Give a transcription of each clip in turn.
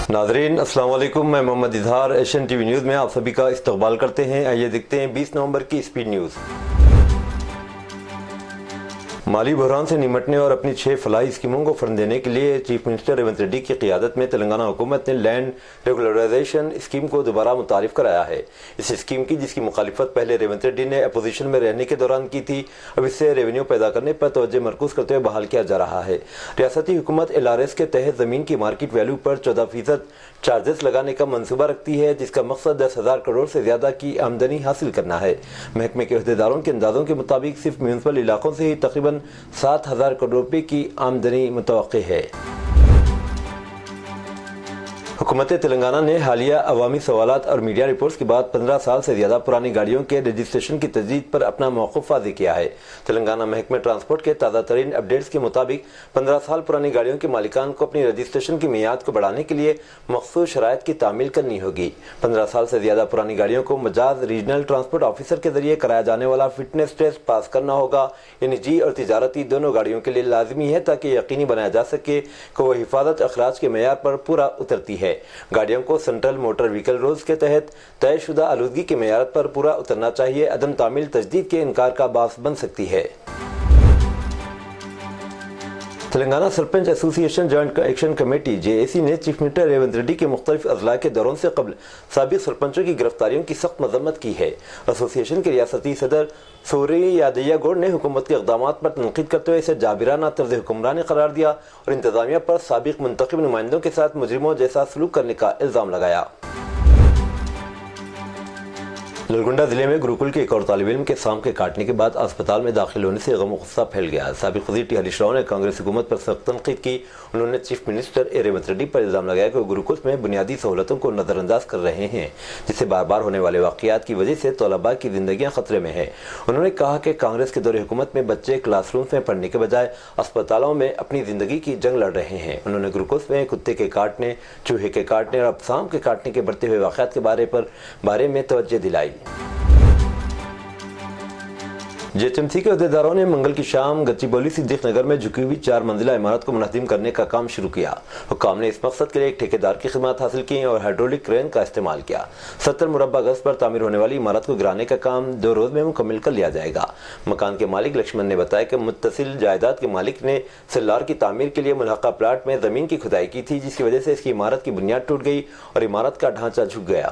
ناظرین السلام علیکم، میں محمد اظہار ایشین ٹی وی نیوز میں آپ سبھی کا استقبال کرتے ہیں۔ آئیے دیکھتے ہیں 20 نومبر کی اسپیڈ نیوز۔ مالی بحران سے نمٹنے اور اپنی 6 فلاحی اسکیموں کو فنڈ دینے کے لیے چیف منسٹر ریونت ریڈی کی قیادت میں تلنگانہ حکومت نے لینڈ ریگولرائزیشن اسکیم کو دوبارہ متعارف کرایا ہے۔ اس اسکیم کی جس کی مخالفت پہلے ریونت ریڈی نے اپوزیشن میں رہنے کے دوران کی تھی، اب اس سے ریونیو پیدا کرنے پر توجہ مرکوز کرتے ہوئے بحال کیا جا رہا ہے۔ ریاستی حکومت LRS کے تحت زمین کی مارکیٹ ویلیو پر 14% چارجز لگانے کا منصوبہ رکھتی ہے، جس کا مقصد 10,000 کروڑ سے زیادہ کی آمدنی حاصل کرنا ہے۔ محکمے کے عہدیداروں کے اندازوں کے مطابق صرف میونسپل علاقوں سے ہی تقریباً 7,000 کروڑ روپے کی آمدنی متوقع ہے۔ حکومت تلنگانہ نے حالیہ عوامی سوالات اور میڈیا رپورٹس کے بعد 15 سال سے زیادہ پرانی گاڑیوں کے رجسٹریشن کی تجدید پر اپنا موقف واضح کیا ہے۔ تلنگانہ محکمہ ٹرانسپورٹ کے تازہ ترین اپڈیٹس کے مطابق 15 سال پرانی گاڑیوں کے مالکان کو اپنی رجسٹریشن کی میعاد کو بڑھانے کے لیے مخصوص شرائط کی تعمیل کرنی ہوگی۔ 15 سال سے زیادہ پرانی گاڑیوں کو مجاز ریجنل ٹرانسپورٹ آفیسر کے ذریعے کرایا جانے والا فٹنس ٹیسٹ پاس کرنا ہوگا، یہ نجی اور تجارتی دونوں گاڑیوں کے لیے لازمی ہے تاکہ یقینی بنایا جا سکے کہ وہ حفاظت اخراج کے معیار پر پورا اترتی ہے۔ گاڑیوں کو سینٹرل موٹر وہیکل رولز کے تحت طے شدہ آلودگی کے معیارات پر پورا اترنا چاہیے، عدم تعمیل تجدید کے انکار کا باعث بن سکتی ہے۔ تلنگانہ سرپنچ ایسوسی ایشن جوائنٹ ایکشن کمیٹی JAC نے چیف منسٹر ریونت ریڈی کے مختلف اضلاع کے دوروں سے قبل سابق سرپنچوں کی گرفتاریوں کی سخت مذمت کی ہے۔ ایسوسی ایشن کے ریاستی صدر سوری یادیہ گوڑ نے حکومت کے اقدامات پر تنقید کرتے ہوئے اسے جابرانہ طرز حکمرانی قرار دیا اور انتظامیہ پر سابق منتخب نمائندوں کے ساتھ مجرموں جیسا سلوک کرنے کا الزام لگایا۔ نلگنڈا ضلع میں گروکل کے ایک اور طالب علم کے سانپ کے کاٹنے کے بعد اسپتال میں داخل ہونے سے غم و غصہ پھیل گیا۔ سابق وزیر ٹی ہریش راؤ نے کانگریس حکومت پر سخت تنقید کی۔ انہوں نے چیف منسٹر ریونت ریڈی پر الزام لگایا کہ وہ گروکل میں بنیادی سہولتوں کو نظر انداز کر رہے ہیں، جس سے بار بار ہونے والے واقعات کی وجہ سے طلباء کی زندگیاں خطرے میں ہیں۔ انہوں نے کہا کہ کانگریس کے دور حکومت میں بچے کلاس رومز میں پڑھنے کے بجائے اسپتالوں میں اپنی زندگی کی جنگ لڑ رہے ہیں۔ انہوں نے گروکل میں کتے کے کاٹنے، چوہے کے کاٹنے اور اب سانپ کے کاٹنے کے بڑھتے ہوئے واقعات کے بارے میں توجہ دلائی۔ JHMC کے عہدیداروں نے منگل کی شام گچی بولی صدیق نگر میں جھکی ہوئی 4 منزلہ عمارت کو منہدم کرنے کا کام شروع کیا۔ حکام نے اس مقصد کے لیے ایک ٹھیکیدار کی خدمات حاصل کی اور ہائیڈرولک کرین کا استعمال کیا۔ 70 مربع گز پر تعمیر ہونے والی عمارت کو گرانے کا کام 2 روز میں مکمل کر لیا جائے گا۔ مکان کے مالک لکشمن نے بتایا کہ متصل جائیداد کے مالک نے سیلار کی تعمیر کے لیے ملحقہ پلاٹ میں زمین کی کھدائی کی تھی، جس کی وجہ سے اس کی عمارت کی بنیاد ٹوٹ گئی اور عمارت کا ڈھانچہ جھک گیا۔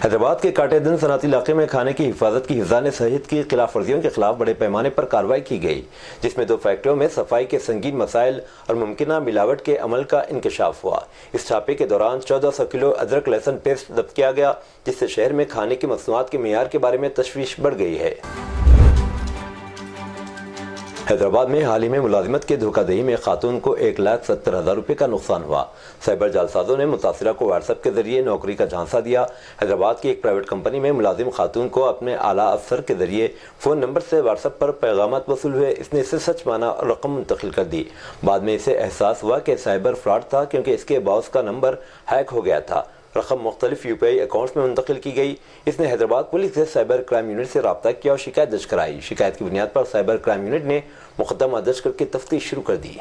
حیدرآباد کے کاٹے دن صنعتی علاقے میں کھانے کی حفاظت کی حفظان صحت کی خلاف ورزیوں کے خلاف بڑے پیمانے پر کارروائی کی گئی، جس میں 2 فیکٹریوں میں صفائی کے سنگین مسائل اور ممکنہ ملاوٹ کے عمل کا انکشاف ہوا۔ اس چھاپے کے دوران 1400 کلو ادرک لہسن پیسٹ ضبط کیا گیا، جس سے شہر میں کھانے کی مصنوعات کے معیار کے بارے میں تشویش بڑھ گئی ہے۔ حیدرآباد میں حال ہی میں ملازمت کے دھوکہ دہی میں خاتون کو 1,70,000 روپے کا نقصان ہوا۔ سائبر جعلسازوں نے متاثرہ کو واٹس ایپ کے ذریعے نوکری کا جھانسا دیا۔ حیدرآباد کی ایک پرائیویٹ کمپنی میں ملازم خاتون کو اپنے اعلیٰ افسر کے ذریعے فون نمبر سے واٹس ایپ پر پیغامات وصول ہوئے۔ اس نے اسے سچ مانا اور رقم منتقل کر دی۔ بعد میں اسے احساس ہوا کہ سائبر فراڈ تھا، کیونکہ اس کے باس کا نمبر ہیک ہو گیا تھا۔ رقم مختلف UPI اکاؤنٹس میں منتقل کی گئی۔ اس نے حیدرآباد پولیس سے سائبر کرائم یونٹ سے رابطہ کیا اور شکایت درج کرائی۔ شکایت کی بنیاد پر سائبر کرائم یونٹ نے مقدمہ درج کر کے تفتیش شروع کر دی۔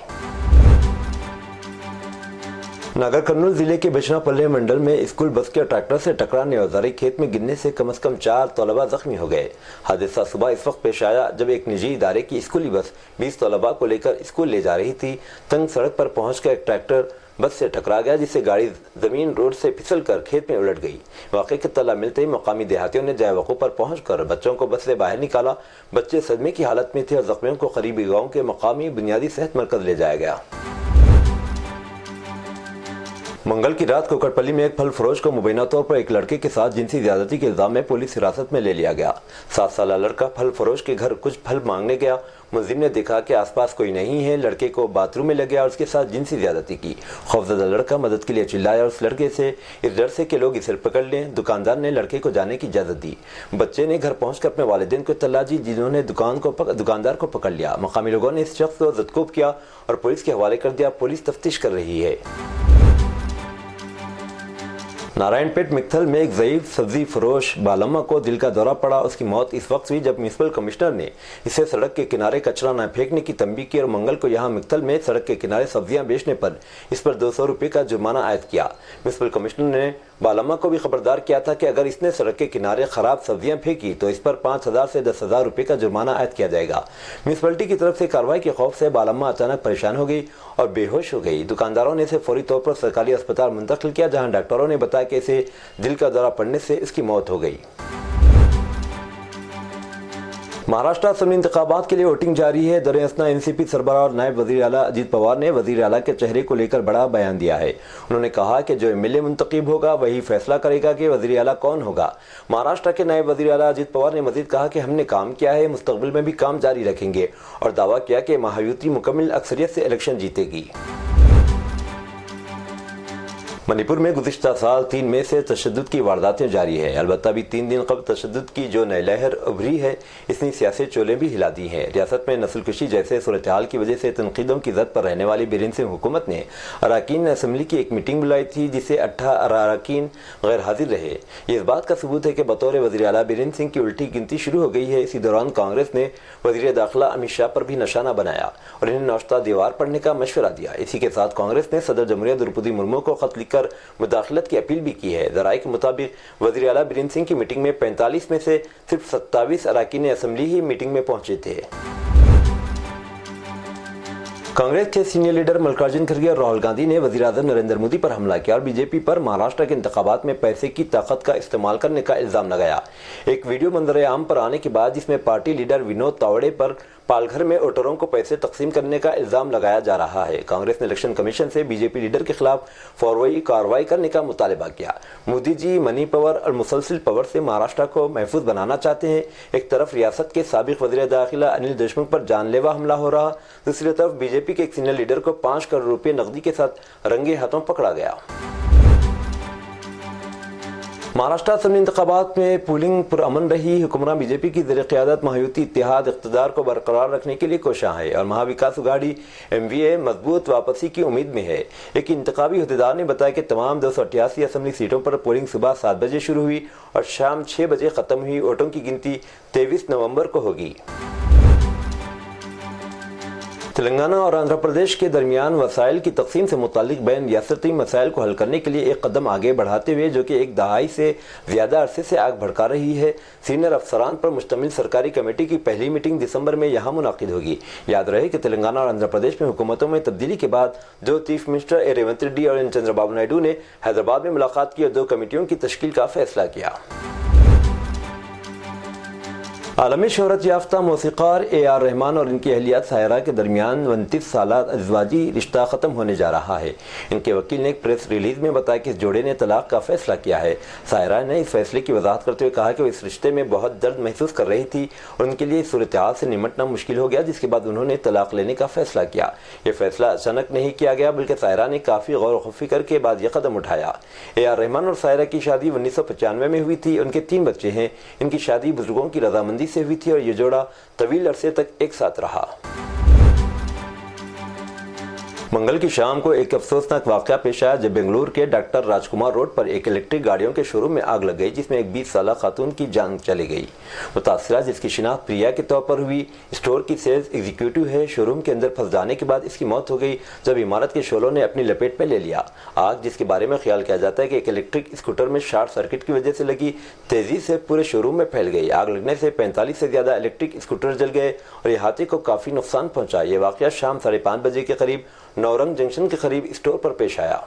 ناگر کرنول ضلع کے بچنا پلے منڈل میں اسکول بس کے ٹریکٹر سے ٹکرانے اور زرعی کھیت میں گرنے سے کم از کم 4 طلباء زخمی ہو گئے۔ حادثہ صبح اس وقت پیش آیا جب ایک نجی ادارے کی اسکولی بس 20 طلباء کو لے کر اسکول لے جا رہی تھی۔ تنگ سڑک پر پہنچ کر ایک ٹریکٹر بس سے ٹکرا گیا، جس سے گاڑی زمین روڈ سے پھسل کر کھیت میں الٹ گئی۔ واقعے کی اطلاع ملتے ہی مقامی دیہاتیوں نے جائے وقوع پر پہنچ کر بچوں کو بس سے باہر نکالا۔ بچے صدمے کی حالت میں تھے اور زخمیوں کو قریبی گاؤں کے مقامی بنیادی صحت مرکز لے جایا گیا۔ منگل کی رات کوکٹ پلی میں ایک پھل فروش کو مبینہ طور پر ایک لڑکے کے ساتھ جنسی زیادتی کے الزام میں پولیس حراست میں لے لیا گیا۔ 7 سالہ لڑکا پھل فروش کے گھر کچھ پھل مانگنے گیا۔ ملزم نے دیکھا کہ آس پاس کوئی نہیں ہے، لڑکے کو باتھ روم میں لے گیا اور اس کے ساتھ جنسی زیادتی کی۔ خوفزدہ لڑکا مدد کے لیے چلایا اور اس لڑکے سے اس ڈر سے کہ لوگ اسے پکڑ لیں۔ دکاندار نے لڑکے کو جانے کی اجازت دی۔ بچے نے گھر پہنچ کر اپنے والدین کو اطلاع دی، جنہوں نے دکاندار کو پکڑ لیا۔ مقامی لوگوں نے اس شخص کو زدکوب کیا اور پولیس کے حوالے کر دیا۔ پولیس تفتیش کر رہی ہے۔ नारायणपेट मित्थल में एक ज़ईफ सब्जी फरोश बालम्मा को दिल का दौरा पड़ा। उसकी मौत इस वक्त हुई जब म्यूनिसिपल कमिश्नर ने इसे सड़क के किनारे कचरा न फेंकने की तंबीह की और मंगल को यहां मित्थल में सड़क के किनारे सब्जियां बेचने पर इस पर 200 रुपये का जुर्माना आयद किया। म्यूनिसिपल कमिश्नर ने बालम्मा को भी खबरदार किया था कि अगर इसने सड़क के किनारे खराब सब्जियां फेंकी तो इस पर 5,000 से 10,000 रुपये का जुर्माना आयद किया जाएगा। म्यूनिसिपैलिटी की तरफ से कार्रवाई के खौफ से बालम्मा अचानक परेशान हो गई और बेहोश हो गई। दुकानदारों ने इसे फौरी तौर पर सरकारी अस्पताल मुंतकिल किया, जहां डॉक्टरों ने बताया कि इसे दिल का दौरा पड़ने से इसकी मौत हो गई। महाराष्ट्र असेंबली इंतखाबात के लिए वोटिंग जारी है। दर असना एनसीपी सरबराह और नायब वजीर आला अजीत पवार ने वजीर आला के चेहरे को लेकर बड़ा बयान दिया है। उन्होंने कहा कि जो एमएलए मुंतखब होगा वही फैसला करेगा कि वजीर आला कौन होगा। महाराष्ट्र के नायब वजीर आला अजीत पवार ने मजीद कहा कि हमने काम किया है, मुस्तकबिल में भी काम जारी रखेंगे और दावा किया कि महायुति मुकम्मल अक्सरियत से इलेक्शन जीतेगी। मणिपुर में गुज़िश्ता साल 3 मई से तशद्दुद की वारदातें जारी है। अलबत्ता भी 3 दिन कबल तशद्दुद की जो नई लहर उभरी है, इसने सियासी चोलें भी हिला दी हैं। रियासत में नस्लकुशी जैसे सूरत हाल की वजह से तनकीदों की जद पर रहने वाली बीरेन सिंह हुकूमत ने अरकान असम्बली की एक मीटिंग बुलाई थी, जिसे 18 अरकान गैर हाजिर रहे। ये इस बात का सबूत है कि बतौर वज़ीर आला बीरेन सिंह की उल्टी गिनती शुरू हो गई है। इसी दौरान कांग्रेस ने वज़ीर दाखिला अमित शाह पर भी निशाना बनाया और इन्हें नौश्ता दीवार पढ़ने का मशवरा दिया। इसी के साथ कांग्रेस ने सदर जमहूरियत द्रौपदी मुर्मू को खत लिखकर मुदाखलत की अपील भी की है। ज़राए के मुताबिक वज़ीर आला बीरेन सिंह की मीटिंग में 45 में से सिर्फ 27 अरकान असम्बली ही मीटिंग में पहुंचे थे। कांग्रेस के सीनियर लीडर मल्लिकार्जुन खड़गे और राहुल गांधी ने वज़ीर-ए-आज़म नरेंद्र मोदी पर हमला किया और बीजेपी पर महाराष्ट्र के इंतखाबात में पैसे की ताकत का इस्तेमाल करने का इल्जाम लगाया। एक वीडियो मंजर आम पर आने के बाद जिसमें पार्टी लीडर विनोद तावड़े पर पालघर में वोटरों को पैसे तकसीम करने का इल्जाम लगाया जा रहा है। कांग्रेस ने इलेक्शन कमीशन से बीजेपी लीडर के खिलाफ फौरी कार्रवाई करने का मुतालबा किया। मोदी जी मनी पावर और मुसलसल पावर से महाराष्ट्र को महफूज बनाना चाहते हैं। एक तरफ रियासत के साबिक वज़ीर दाखिला अनिल देशमुख पर जानलेवा हमला हो रहा, दूसरी तरफ बीजेपी के एक सीनियर लीडर को 5 करोड़ रुपए नकदी के साथ रंगे हाथों पकड़ा गया। महाराष्ट्र असेंबली इंतखाबात में पोलिंग पुरअमन रही। हुक्मरान बीजेपी की ज़ेर क़यादत महायुति इत्तेहाद इक़्तिदार को बरकरार रखने के लिए कोशां है और महाविकास अघाड़ी एमवीए मजबूत वापसी की उम्मीद में है। एक इंतखाबी अहदेदार ने बताया कि तमाम 288 असेंबली सीटों पर पोलिंग सुबह 7 बजे शुरू हुई और शाम 6 बजे ख़त्म हुई। वोटों की गिनती 23 नवंबर को होगी। तेलंगाना और आंध्र प्रदेश के दरमियान वसाइल की तकसीम से मुतालिक बैन रियासती मसाइल को हल करने के लिए एक कदम आगे बढ़ाते हुए, जो कि एक दहाई से ज़्यादा अरसे से आग भड़का रही है, सीनियर अफसरान पर मुश्तमिल सरकारी कमेटी की पहली मीटिंग दिसंबर में यहाँ मुनाकिद होगी। याद रहे कि तेलंगाना और आंध्र प्रदेश में हुकूमतों में तब्दीली के बाद दो चीफ मिनिस्टर रेवंत रेड्डी और चंद्रबाबू नायडू ने हैदराबाद में मुलाकात की और 2 कमेटियों की तश्कील का फैसला किया। आलमी शोहरत याफ्ता मौसीक़ार AR रहमान और इनकी अहलिया सायरा के दरमियान 29 साला अज़वाजी रिश्ता ख़त्म होने जा रहा है। इनके वकील ने एक प्रेस रिलीज़ में बताया कि इस जोड़े ने तलाक का फैसला किया है। सायरा ने इस फैसले की वजाहत करते हुए कहा कि वो इस रिश्ते में बहुत दर्द महसूस कर रही थी और उनके लिए इस सूरत हाल से निमटना मुश्किल हो गया, जिसके बाद उन्होंने तलाक लेने का फैसला किया। ये फैसला अचानक नहीं किया गया, बल्कि सायरा ने काफ़ी गौर व फिक्र के बाद यह कदम उठाया। AR रहमान और सायरा की शादी 1995 में हुई थी। उनके 3 बच्चे हैं। इनकी शादी बुजुर्गों की रजामंदी से हुई थी और ये जोड़ा तवील अरसे तक एक साथ रहा। मंगल की शाम को एक अफसोसनाक वाक़या पेश आया जब बेंगलुरु के डॉक्टर राजकुमार रोड पर एक इलेक्ट्रिक गाड़ियों के शोरूम में आग लग गई, जिसमें एक 20 साला खातून की जान चली गई। मुतासिरा, जिसकी शिनाख्त प्रिया के तौर पर हुई, स्टोर की सेल्स एग्जीक्यूटिव है। शोरूम के अंदर फंस जाने के बाद इसकी मौत हो गई जब इमारत के शोलों ने अपनी लपेट में ले लिया। आग, जिसके बारे में ख्याल किया जाता है कि एक इलेक्ट्रिक स्कूटर में शॉर्ट सर्किट की वजह से लगी, तेजी से पूरे शोरूम में फैल गई। आग लगने से 45 से ज़्यादा इलेक्ट्रिक स्कूटर जल गए और अहाते को काफ़ी नुकसान पहुंचा। ये वाक़या शाम 5:30 बजे के करीब नौरंग जंक्शन के करीब स्टोर पर पेश आया।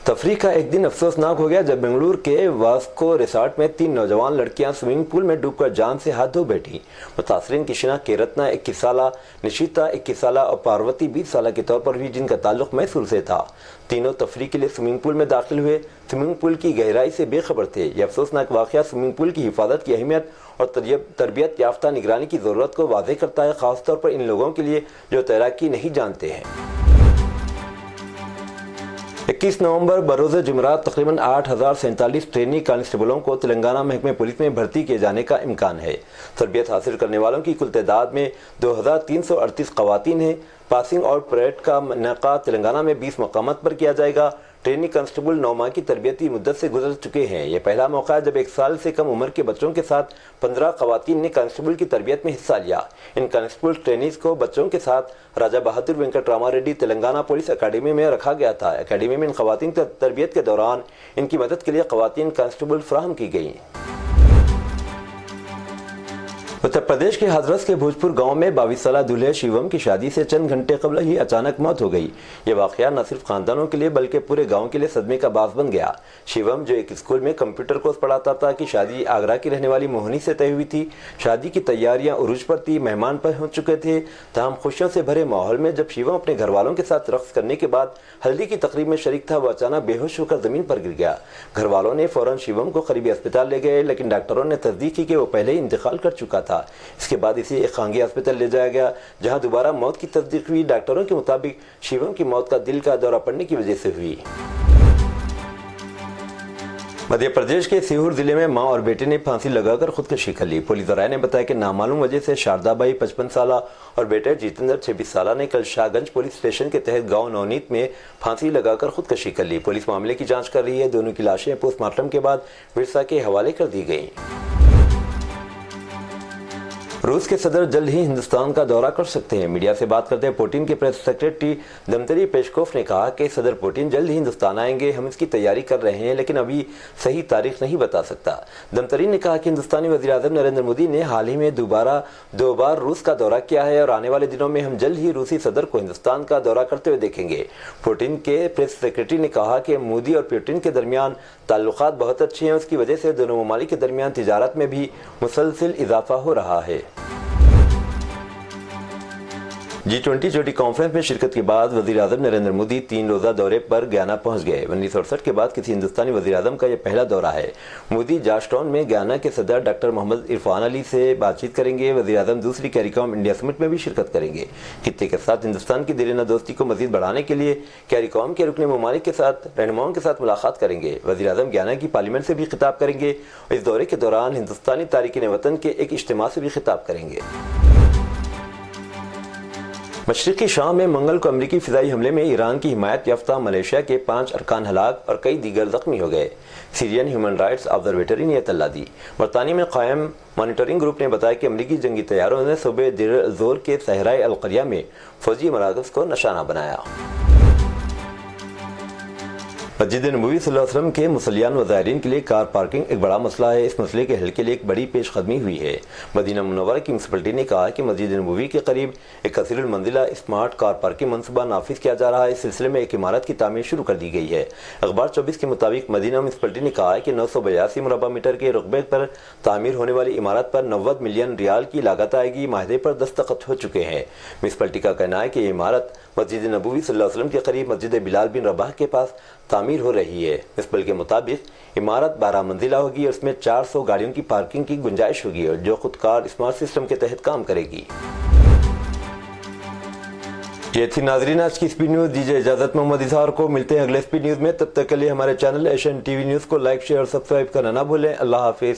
तफरीह का एक दिन अफसोसनाक हो गया जब बेंगलुरु के वास्को रिसोर्ट में 3 नौजवान लड़कियां स्विमिंग पूल में डूबकर जान से हाथ धो बैठी। मुतासरीन की शिनाख्त केरत्ना 21 साला, निशिता 21 साला और पार्वती 20 साला के तौर पर हुई, जिनका ताल्लुक मैसूर से था। तीनों तफरीह के लिए स्विमिंग पूल में दाखिल हुए। स्विमिंग पूल की गहराई से बेखबर थे। यह अफसोसनाक वाक़या स्विमिंग पूल की हिफाजत की अहमियत और तरबियत याफ्ता निगरानी की ज़रूरत को वाज़ेह करता है, ख़ासतौर पर इन लोगों के लिए जो तैराकी नहीं जानते हैं। 21 नवंबर बरोज़ जुमेरात तकरीबन 8,047 ट्रेनी कांस्टेबलों को तेलंगाना महकमे पुलिस में भर्ती किए जाने का इम्कान है। तरबियत हासिल करने वालों की कुल तादाद में 2,338 ख़वातीन हैं। पासिंग आउट परेड का इनेकाद तेलंगाना में 20 मकामात पर किया जाएगा। ट्रेनी कांस्टेबल 9 माह की तरबियती मुद्दत से गुजर चुके हैं। ये पहला मौका है जब 1 साल से कम उम्र के बच्चों के साथ 15 खवातीन ने कांस्टेबल की तरबियत में हिस्सा लिया। इन कांस्टेबल ट्रेनीज को बच्चों के साथ राजा बहादुर वेंकट रेड्डी तेलंगाना पुलिस अकेडमी में रखा गया था। अकेडमी में इन खवातीन तरबियत के दौरान इनकी मदद के लिए खवातीन कांस्टेबल फराहम की गई। उत्तर प्रदेश के हाथरस के भोजपुर गांव में 22 साला दूल्हे शिवम की शादी से चंद घंटे कबल ही अचानक मौत हो गई। ये वाकया न सिर्फ खानदानों के लिए बल्कि पूरे गांव के लिए सदमे का बास बन गया। शिवम जो एक स्कूल में कंप्यूटर कोर्स पढ़ाता था कि शादी आगरा की रहने वाली मोहनी से तय हुई थी। शादी की तैयारियां उरूज पर थी, मेहमान पहुंच चुके थे। तमाम खुशियों से भरे माहौल में जब शिवम अपने घर वालों के साथ रक्स करने के बाद हल्दी की तकरीब में शरीक था, वो अचानक बेहोश होकर जमीन पर गिर गया। घर वालों ने फौरन शिवम को करीबी अस्पताल ले गए, लेकिन डॉक्टरों ने तस्दीक की कि वो पहले ही इंतकाल कर चुका था। इसके बाद इसे एक खांगी अस्पताल ले जाया गया, जहां दोबारा मौत की तस्दीक हुई। डॉक्टरों के मुताबिक शिवम की मौत का दिल का दौरा पड़ने की वजह से हुई। मध्य प्रदेश के सीहोर जिले में मां और बेटे ने फांसी लगाकर खुदकुशी कर ली। पुलिस ज़राए ने बताया कि नामालूम वजह से शारदाबाई 55 साला और बेटे जितेंद्र 26 साला ने कल शाहगंज पुलिस स्टेशन के तहत गांव नवनीत में फांसी लगाकर खुदकुशी कर ली। पुलिस मामले की जांच कर रही है। दोनों की लाशें पोस्टमार्टम के बाद विरसा के हवाले कर दी गई। रूस के सदर जल्द ही हिंदुस्तान का दौरा कर सकते हैं। मीडिया से बात करते पुतिन के प्रेस सेक्रेटरी दमित्री पेस्कोव ने कहा कि सदर पुतिन जल्द ही हिंदुस्तान आएंगे। हम इसकी तैयारी कर रहे हैं, लेकिन अभी सही तारीख नहीं बता सकता। दमित्री ने कहा कि हिंदुस्तानी वज़ीर-ए-आज़म नरेंद्र मोदी ने हाल ही में दो बार रूस का दौरा किया है और आने वाले दिनों में हम जल्द ही रूसी सदर को हिंदुस्तान का दौरा करते हुए देखेंगे। पुतिन के प्रेस सेक्रेटरी ने कहा कि मोदी और पुतिन के दरमियान ताल्लुकात बहुत अच्छे हैं। उसकी वजह से दोनों ममालिक के दरमियान तिजारत में भी मुसलसिल इजाफा हो रहा है। G20 चोटी कॉन्फ्रेंस में शिरकत के बाद वज़ीर-ए-आज़म नरेंद्र मोदी 3 रोज़ा दौरे पर गयाना पहुंच गए। 1968 के बाद किसी हिंदुस्तानी वज़ीर-ए-आज़म का यह पहला दौरा है। मोदी जॉर्जटाउन में गयाना के सदर डॉक्टर मोहम्मद इरफान अली से बातचीत करेंगे। वज़ीर-ए-आज़म दूसरी कैरिकॉम इंडिया समिट में भी शिरकत करेंगे। खित्ते के साथ हिंदुस्तान की देरीना दोस्ती को मज़ीद बढ़ाने के लिए कैरिकॉम के रुकने ममालिक के साथ रहनुमाओं के साथ मुलाकात करेंगे। वज़ीर-ए-आज़म गयाना की पार्लियामेंट से भी खिताब करेंगे और इस दौरे के दौरान हिंदुस्तानी तारिकीन वतन के एक इज्तिमा से भी खिताब करेंगे। मशरिकी शाम में मंगल को अमरीकी फिजाई हमले में ईरान की हिमायत याफ्ता मलेशिया के 5 अरकान हलाक और कई दीगर जख्मी हो गए। सीरियन ह्यूमन राइट्स ऑब्जर्वेटरी ने यह इत्तला दी। बरतानिया में कायम मॉनिटरिंग ग्रुप ने बताया कि अमरीकी जंगी तैयारों ने सूबे देर जोर के सहराए अल-क़रिया में फौजी मराकज़ को निशाना बनाया। मस्जिद नबवी सल्लल्लाहु अलैहि वसल्लम के मुसल्लियान व ज़ायरीन के लिए कार पार्किंग एक बड़ा मसला है। इस मसले के हल के लिए एक बड़ी पेशकदमी हुई है। मदीना मुनव्वरा की म्युनिसिपलिटी ने कहा कि मस्जिद नबवी के करीब एक कसीरुल मंजिला स्मार्ट कार पार्किंग मनसूबा नाफिज किया जा रहा है। इस सिलसिले में एक इमारत की तामीर शुरू कर दी गई है। अखबार 24 के मुताबिक मदीना म्युनिसिपलिटी ने कहा है कि 982 मुरबा मीटर के रकबे पर तामीर होने वाली इमारत पर 90 मिलियन रियाल की लागत आएगी। माहदे पर दस्तखत हो चुके हैं। म्युनिसिपलिटी का कहना है कि ये इमारत मस्जिद नबवी सल्लल्लाहु अलैहि वसल्लम के करीब मस्जिद बिलाल बिन रबाह के पास तामीर हो रही है। म्युनिसिपल के मुताबिक इमारत 12 मंजिला होगी और इसमें 400 गाड़ियों की पार्किंग की गुंजाइश होगी और जो खुदकार स्मार्ट सिस्टम के तहत काम करेगी। ये थी नाजरीन आज की स्पीड न्यूज। दीजिए इजाजत मोहम्मद इजहार को। मिलते हैं अगले स्पीड न्यूज में। तब तक के लिए हमारे चैनल एशियन टीवी न्यूज को लाइक शेयर और सब्सक्राइब करना ना भूलें। अल्लाह हाफिज।